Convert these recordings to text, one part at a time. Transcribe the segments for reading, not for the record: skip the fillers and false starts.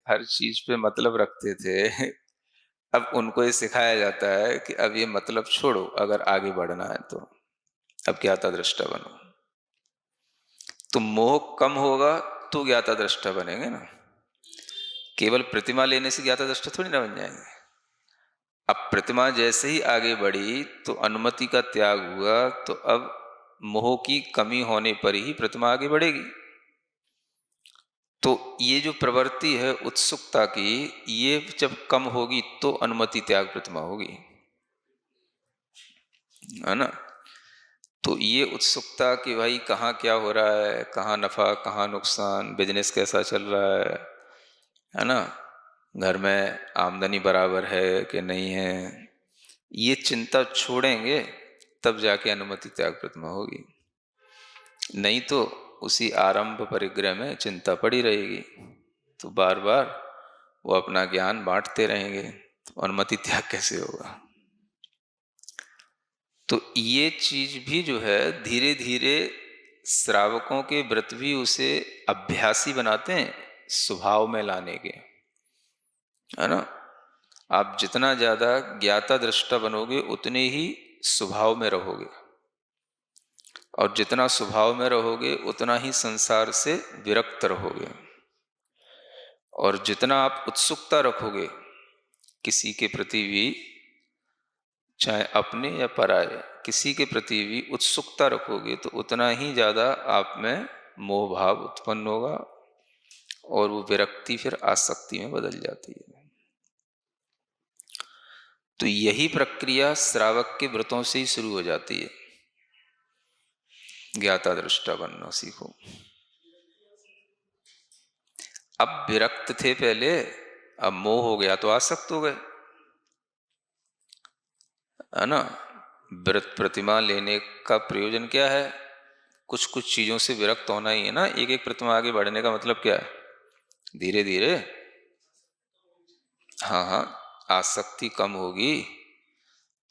हर चीज पे मतलब रखते थे। अब उनको ये सिखाया जाता है कि अब ये मतलब छोड़ो, अगर आगे बढ़ना है तो अब ज्ञाता दृष्टा बनो। तो मोह कम होगा तो ज्ञाता दृष्टा बनेंगे ना। केवल प्रतिमा लेने से ज्ञाता दृष्टा थोड़ी ना बन जाएंगे। अब प्रतिमा जैसे ही आगे बढ़ी तो अनुमति का त्याग हुआ, तो अब मोह की कमी होने पर ही प्रतिमा आगे बढ़ेगी। तो ये जो प्रवृत्ति है उत्सुकता की, ये जब कम होगी तो अनुमति त्याग प्रतिमा होगी, है ना। तो ये उत्सुकता कि भाई कहाँ क्या हो रहा है, कहाँ नफा कहाँ नुकसान, बिजनेस कैसा चल रहा है ना, घर में आमदनी बराबर है कि नहीं है, ये चिंता छोड़ेंगे तब जाके अनुमति त्याग प्रतिमा होगी। नहीं तो उसी आरंभ परिग्रह में चिंता पड़ी रहेगी, तो बार बार वो अपना ज्ञान बांटते रहेंगे, तो अनुमति त्याग कैसे होगा। तो ये चीज भी जो है धीरे धीरे श्रावकों के व्रत भी उसे अभ्यासी बनाते हैं स्वभाव में लाने के, है ना। आप जितना ज्यादा ज्ञाता दृष्टा बनोगे उतने ही स्वभाव में रहोगे, और जितना स्वभाव में रहोगे उतना ही संसार से विरक्त रहोगे। और जितना आप उत्सुकता रखोगे किसी के प्रति भी, चाहे अपने या पराये, किसी के प्रति भी उत्सुकता रखोगे तो उतना ही ज्यादा आप में मोह भाव उत्पन्न होगा, और वो विरक्ति फिर आसक्ति में बदल जाती है। तो यही प्रक्रिया श्रावक के व्रतों से ही शुरू हो जाती है। ज्ञाता दृष्टा बनना सीखो। अब विरक्त थे पहले, अब मोह हो गया तो आसक्त हो गए, है ना। व्रत प्रतिमा लेने का प्रयोजन क्या है, कुछ कुछ चीजों से विरक्त होना ही है ना। एक एक प्रतिमा आगे बढ़ने का मतलब क्या है, धीरे धीरे, हाँ हाँ, आसक्ति कम होगी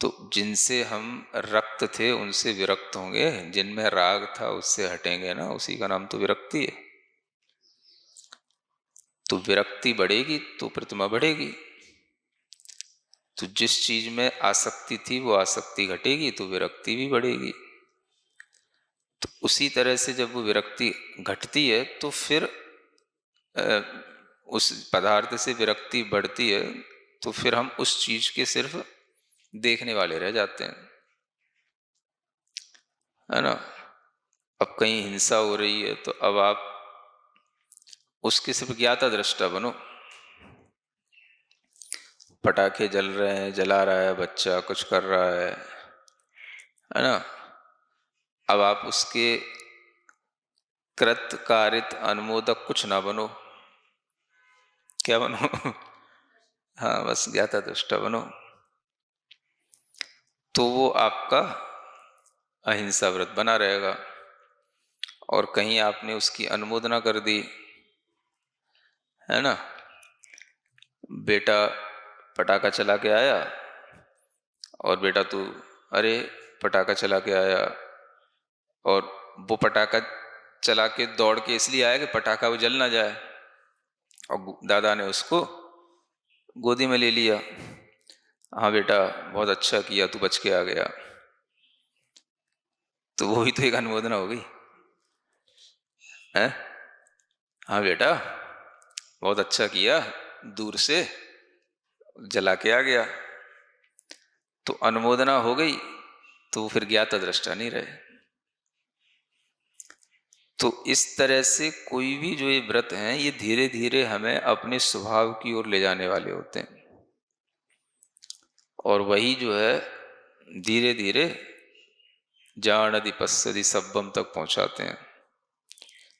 तो जिनसे हम रक्त थे उनसे विरक्त होंगे, जिनमें राग था उससे हटेंगे ना, उसी का नाम तो विरक्ति है। तो विरक्ति बढ़ेगी तो प्रतिमा बढ़ेगी। तो जिस चीज में आसक्ति थी वो आसक्ति घटेगी तो विरक्ति भी बढ़ेगी। तो उसी तरह से जब वो विरक्ति घटती है तो फिर उस पदार्थ से विरक्ति बढ़ती है, तो फिर हम उस चीज के सिर्फ देखने वाले रह जाते हैं, है ना। अब कहीं हिंसा हो रही है तो अब आप उसके सिर्फ ज्ञाता दृष्टा बनो। पटाखे जल रहे हैं, जला रहा है बच्चा, कुछ कर रहा है ना। अब आप उसके कृत कारित अनुमोदक कुछ ना बनो, क्या बनो हाँ, बस ज्ञाता दृष्टा बनो। तो वो आपका अहिंसा व्रत बना रहेगा। और कहीं आपने उसकी अनुमोदना कर दी, है ना, बेटा पटाखा चला के आया और बेटा तू, अरे पटाखा चला के आया, और वो पटाखा चला के दौड़ के इसलिए आया कि पटाखा वो जल ना जाए, और दादा ने उसको गोदी में ले लिया, हाँ बेटा बहुत अच्छा किया, तू बच के आ गया। तो वो भी तो एक अनुमोदना हो गई है, हाँ बेटा बहुत अच्छा किया, दूर से जला के आ गया। तो अनुमोदना हो गई, तो फिर ज्ञाता दृष्टा नहीं रहे। तो इस तरह से कोई भी जो ये व्रत हैं ये धीरे धीरे हमें अपने स्वभाव की ओर ले जाने वाले होते हैं, और वही जो है धीरे धीरे जानदि पश्यदि सब्बम तक पहुंचाते हैं।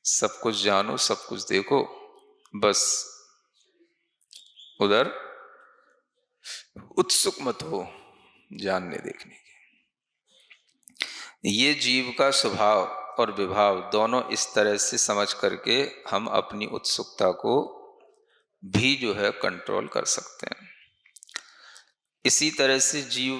सब कुछ जानो, सब कुछ देखो, बस उधर उत्सुक मत हो जानने देखने की। ये जीव का स्वभाव और विभाव दोनों इस तरह से समझ करके हम अपनी उत्सुकता को भी जो है कंट्रोल कर सकते हैं। इसी तरह से जीव